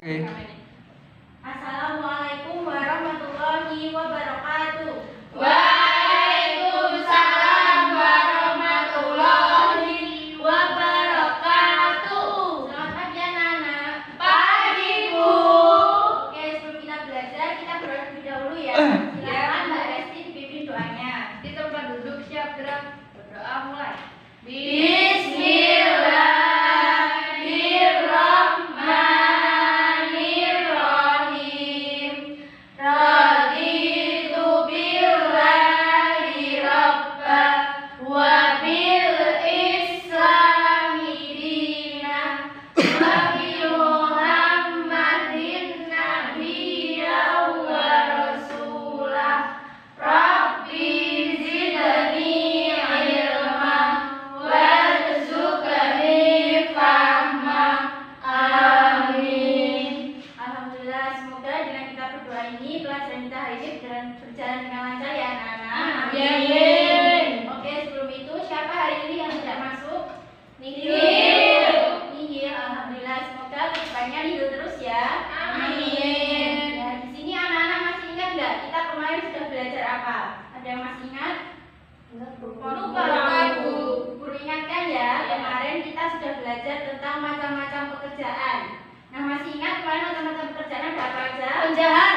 Oke. Assalamualaikum warahmatullahi wabarakatuh. Waalaikumsalam warahmatullahi wabarakatuh. Selamat pagi anak-anak. Pagi, Bu. Oke, sebelum kita belajar, kita berdoa terlebih dahulu ya. Silakan Mbak Resti dipimpin doanya. Di tempat duduk siap gerak. Berdoa mulai. Bismillahirrahmanirrahim. Raditu billahi rabba wa bil islami dina wa bi Muhammadin nabiyya wa rasulah. Rabbi zidni ilma warzuqni fahma. Amin. Alhamdulillah, semoga dengan kita berdoa ini pelajaran kita hari ini berjalan dengan lancar ya anak-anak. Amin. Oke, sebelum itu siapa hari ini yang tidak masuk? Nihil. Nihil. Alhamdulillah, semoga kedepannya nihil terus ya. Amin. Ya, di sini anak-anak masih ingat nggak kita kemarin sudah belajar apa? Ada yang masih ingat? Lupa, Bu. Guru ingatkan ya, kemarin kita sudah belajar tentang macam-macam pekerjaan. Nah, masih ingat kemarin macam-macam pekerjaan ada apa aja? Penjahat,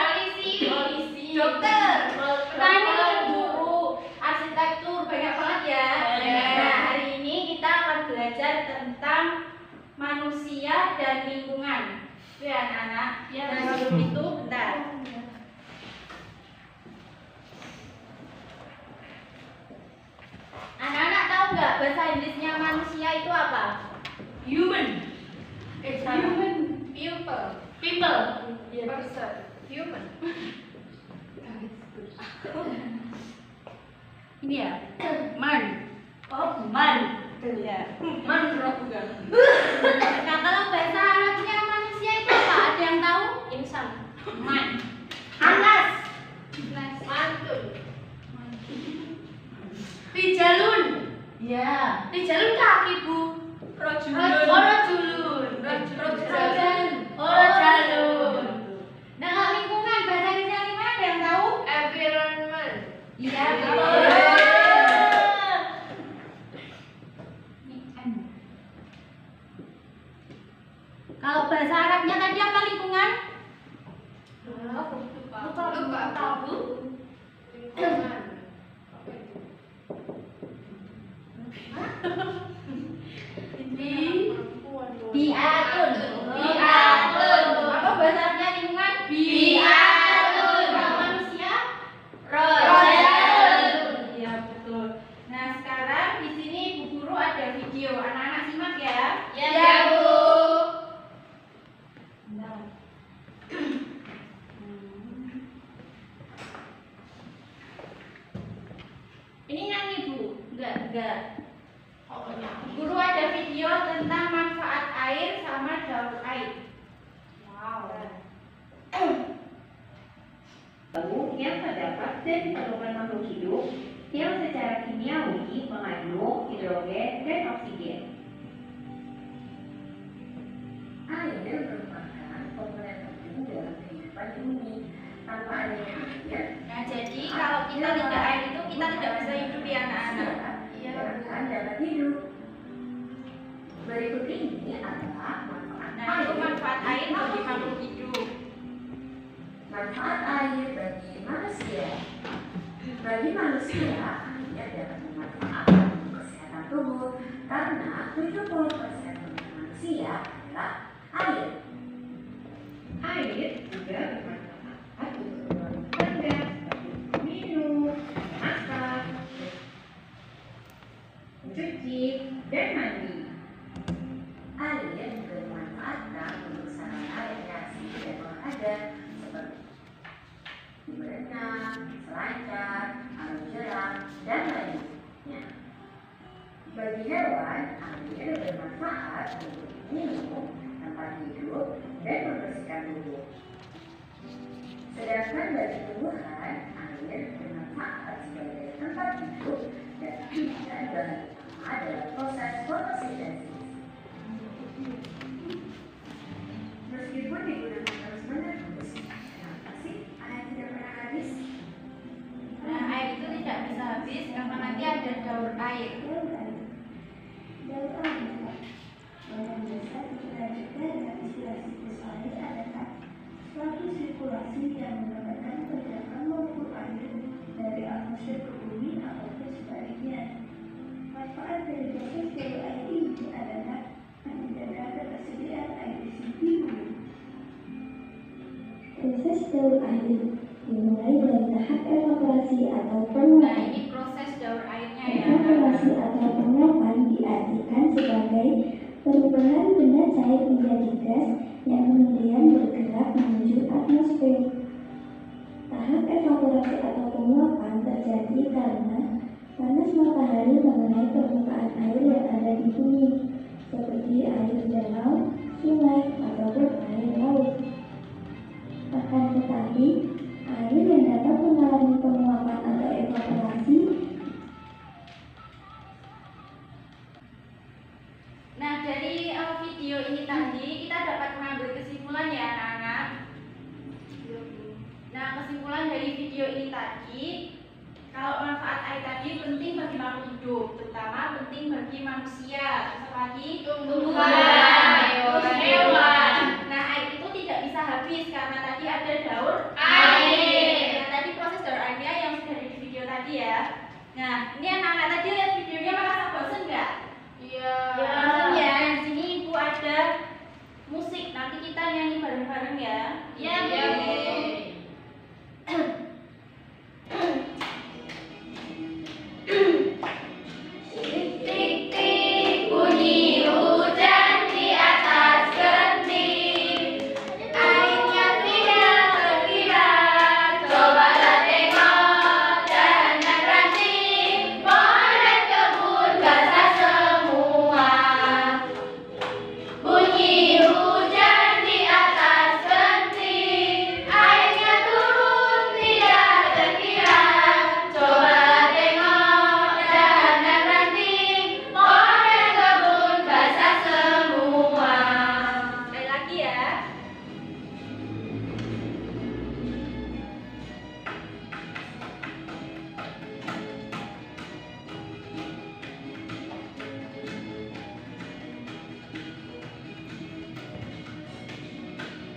Polisi, dokter, petani, guru, arsitektur, banyak banget ya. Banyak. Nah, hari ini kita akan belajar tentang manusia dan lingkungan. Itu ya anak-anak. Ya. Nah, sebelum itu bentar. Anak-anak tahu nggak bahasa Inggrisnya manusia itu apa? Human. Human. People. Person. Human. Ini ya. Man. Oh, Man. ya. Man bukan. Nah, kalau bahasa Arabnya manusia itu apa? Ada yang tahu? Insan. Man. Anas. Mantun. Rijalun. Ya. Rijalun kaki, Bu. Rajulun. Oh, rajulun. Rajulun. Oh, rajulun. Nah, kalau lingkungan bahasa Inggrisnya lingkungan ada yang tahu? Environment. Iya, betul. Ini N. Kalau bahasa Arabnya tadi apa lingkungan? Lupa. Tahu. Lingkungan. Biatun. Biatun. Apa bahasa Arabnya lingkungan? Biatun. Kalau manusia? Rajulun. Iya, betul. Nah, sekarang di sini Bu Guru ada video. Anak-anak simak ya. Ya, Bu. Ini nyanyi Bu? Enggak. Guru ada video tentang manfaat air sama daur air. Wow. Yang terdapat dari kandungan makhluk hidup yang secara kimiawi mengandung hidrogen dan oksigen. Air merupakan komponen penting dalam kehidupan bumi. Tanpa adanya air, Nah, jadi kalau kita tidak air itu kita tidak bisa hidup ya anak-anak. Iya, akan dapat hidup. Berikut ini adalah manfaat Nah, itu manfaat air bagi makhluk hidup. Manfaat air bagi manusia. Bagi manusia, air dapat bermanfaat untuk kesehatan tubuh karena 70% tubuh manusia adalah air. Air juga bermanfaat untuk keperluan tangga seperti minum, masak, mencuci, dan mandi. Air juga dimanfaatkan untuk sarana rekreasi dan olahraga seperti berenang, selancar, arung jeram, dan lainnya. Bagi hewan, air bermanfaat untuk minum, tempat hidup, dan membersihkan tubuh. Sedangkan bagi tumbuhan, air bermanfaat sebagai tempat hidup dan bahan utama dalam proses fotosintesis. Meskipun digunakan daur air dimulai dari tahap evaporasi atau Nah, penguapan. ini proses daur airnya ya. Evaporasi atau penguapan diartikan sebagai perubahan benda cair menjadi gas yang kemudian bergerak menuju atmosfer. Tahap evaporasi atau penguapan terjadi karena panas matahari mengenai permukaan air yang ada di bumi, seperti air danau, sungai, ataupun air laut. Akan tetapi, air yang dapat mengalami penguapan atau evaporasi. Nah, dari video ini tadi kita dapat mengambil kesimpulan ya anak-anak. Nah, kesimpulan dari video ini tadi, kalau manfaat air tadi penting bagi makhluk hidup, terutama penting bagi manusia, terus lagi Tumbuhan, hewan. Nah, air itu tidak bisa habis karena tadi ada daur Air. Nah, tadi proses daur airnya yang sudah ada di video tadi ya. Nah, ini anak-anak tadi lihat videonya merasa bosan nggak? Iya. Bosan ya. Di sini ibu ada musik, nanti kita nyanyi bareng-bareng ya. Iya, Bu. Tik-tik bunyi hujan di atas genting. Airnya tidak terkira. Cobalah tengok dan ranting. Pohon dan kebun basah semua. Bunyi hujan di atas genting. Airnya turun tidak terkira. Cobalah tengok dan ranting. Pohon dan kebun basah semua. Sekali lagi ya.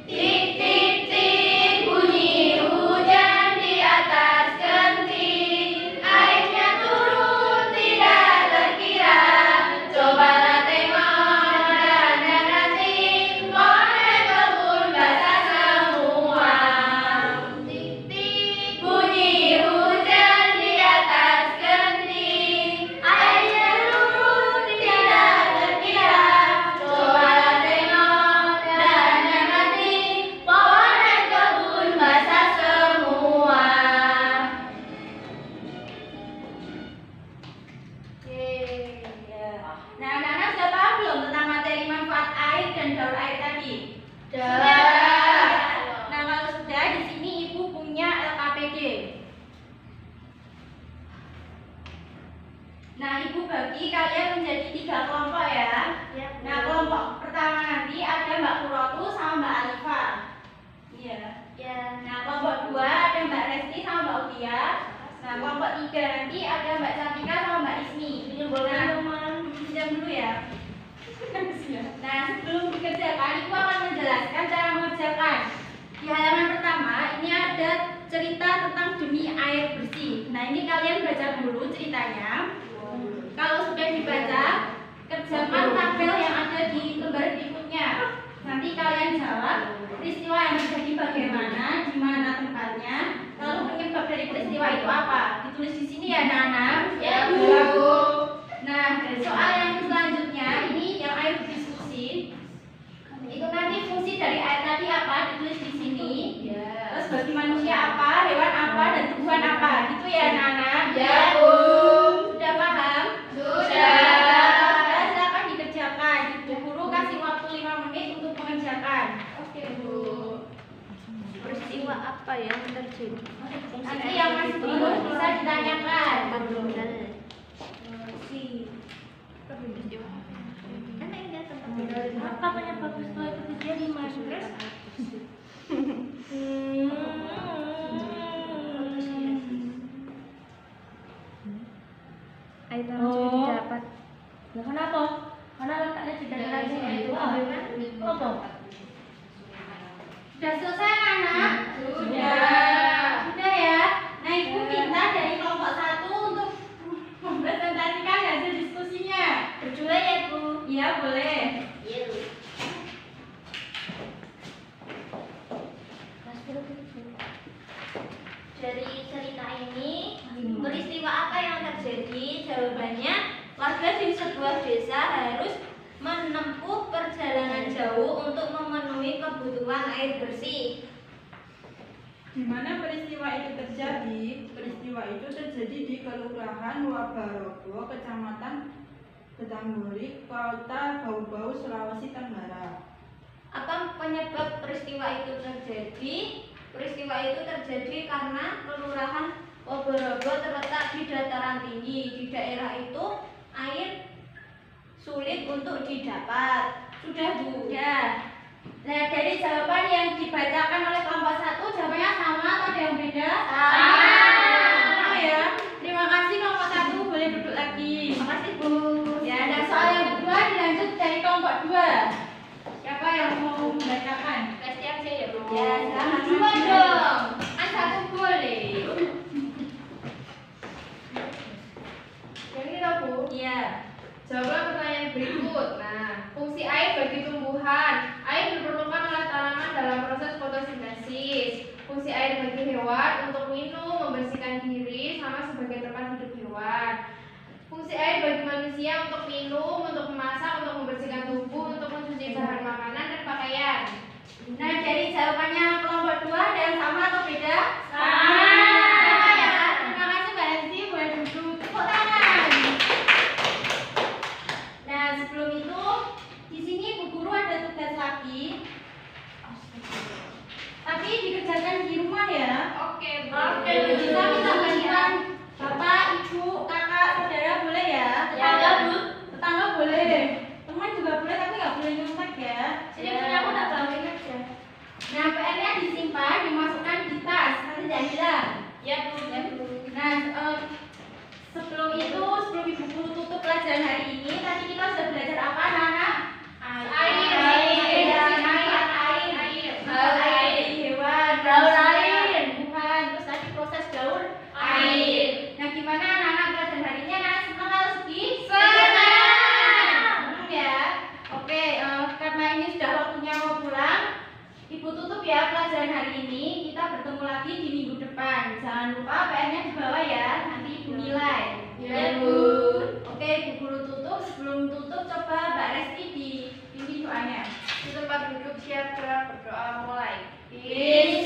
Tik-tik-tik bunyi hujan di atas genting. Airnya turun tidak terkira. Cobalah tengok dan ranting. Pohon dan kebun basah semua. Tik-tik bunyi hujan di atas genting. Airnya turun tidak terkira. Cobalah tengok dan ranting. Pohon dan kebun basah semua. Ya. Nah, anak-anak sudah paham belum tentang materi manfaat air dan daur air tadi? Sudah. Nah, kalau sudah, di sini ibu punya LKPD. Nah, ibu bagi kalian menjadi 3 kelompok ya. Nah, kelompok pertama nanti ada Mbak Purotu sama Mbak Alifa. Iya. Nah, kelompok 2 ada Mbak Resti sama Mbak Utia. Nah, kelompok 3 nanti ada Mbak Cantika sama Mbak Ismi. Pinjam dulu ya. Nah, sebelum dikerjakan, ibu akan menjelaskan cara mengerjakan. Di halaman pertama, ini ada cerita tentang demi air bersih. Nah, ini kalian baca dulu ceritanya. Kalau sudah dibaca, kerjakan tabel yang ada di lembar berikutnya. Nanti kalian jawab peristiwa yang terjadi bagaimana, di mana tempatnya, lalu penyebab dari peristiwa itu apa. Ditulis di sini ya, anak-anak. Ya, Bu. Nah, soal yang selanjutnya ini yang air berdiskusi. Itu nanti fungsi dari air tadi apa ditulis di sini. Terus bagi manusia apa, hewan apa, dan tumbuhan apa. Gitu ya, anak-anak. Ya, Bu. Sudah paham? Sudah. Silakan dikerjakan. Ibu guru kasih waktu 5 menit untuk mengerjakan. Oke, Bu. Peristiwa apa yang terjadi? Nanti yang masih bingung bisa ditanyakan. Apa penyebab peristiwa itu terjadi, Mas? Air sudah didapat. Lah kenapa? Karena letaknya di dalam itu apa? Sudah selesai, anak? Sudah. Sudah ya. Nah, ibu minta dari kelompok 1 untuk mempresentasikan hasil diskusinya. Berdua ya, Bu. Iya, boleh. Iya, Bu. Mas, Peristiwa apa yang terjadi? Jawabannya, warga di sebuah desa harus menempuh perjalanan jauh untuk memenuhi kebutuhan air bersih. Di mana peristiwa itu terjadi? Peristiwa itu terjadi di Kelurahan Wabarogo, Kecamatan Betangguri, Kota Bau-Bau, Sulawesi Tenggara. Apa penyebab peristiwa itu terjadi? Peristiwa itu terjadi karena Kelurahan Wabarogo terletak di dataran tinggi. Di daerah itu air sulit untuk didapat. Sudah, Bu? Ya. Nah, dari jawaban yang dibacakan oleh kelompok 1, jawabannya sama atau ada yang beda? Sama ya. Terima kasih kelompok 1, boleh duduk lagi. Terima kasih, Bu. Ya, dan soal yang kedua dilanjut dari kelompok 2. Siapa yang mau membacakan? Pasti aja ya, Bu. Ya, silakan. Dua dong. Kan 1 boleh. Yang ini loh, Bu. Iya. Jawablah pertanyaan berikut. Nah, fungsi air bagi tumbuhan. Air diperlukan oleh tanaman dalam proses fotosintesis. Fungsi air bagi hewan untuk minum, membersihkan diri, sama sebagai tempat hidup hewan. Fungsi air bagi manusia untuk minum, untuk memasak, untuk membersihkan tubuh, untuk mencuci bahan makanan dan pakaian. Nah, dari jawabannya kelompok 2 ada yang sama atau beda? Sama. Sama ya. Terima kasih Mbak Nancy, boleh duduk. Tepuk tangan. Nah, sebelum itu di sini Bu Guru ada tugas lagi. Tapi dikerjakan di rumah ya. Oke, Bu. Bisa minta bantuan Bapak, Ibu, Kakak, Saudara boleh ya? Ya, Bu. Tetangga boleh. Teman juga boleh tapi nggak boleh nyontek ya. Sini punya aku tak bantuin aja. Nah, PR-nya disimpan, dimasukkan di tas. Nanti jangan hilang. Ya, Bu. Ya, Bu. Nah, sebelum Ibu Guru tutup pelajaran hari ini, tadi kita sudah belajar apa, anak-anak? Daur air, tumbuhan, terus tadi proses daur air. Nah, gimana anak-anak belajar hari ini? Anak senang atau sedih? Senang ya. Oke, karena ini sudah waktunya mau pulang, Ibu tutup ya pelajaran hari ini. Kita bertemu lagi di minggu depan. Jangan lupa PR-nya dibawa ya, nanti Ibu nilai. Ya, Bu. Oke, Bu Guru tutup. Sebelum tutup, coba Mbak Resti dipimpin doanya. Di tempat duduk siap gerak berdoa mulai. Bismillahirrahmanirrahim.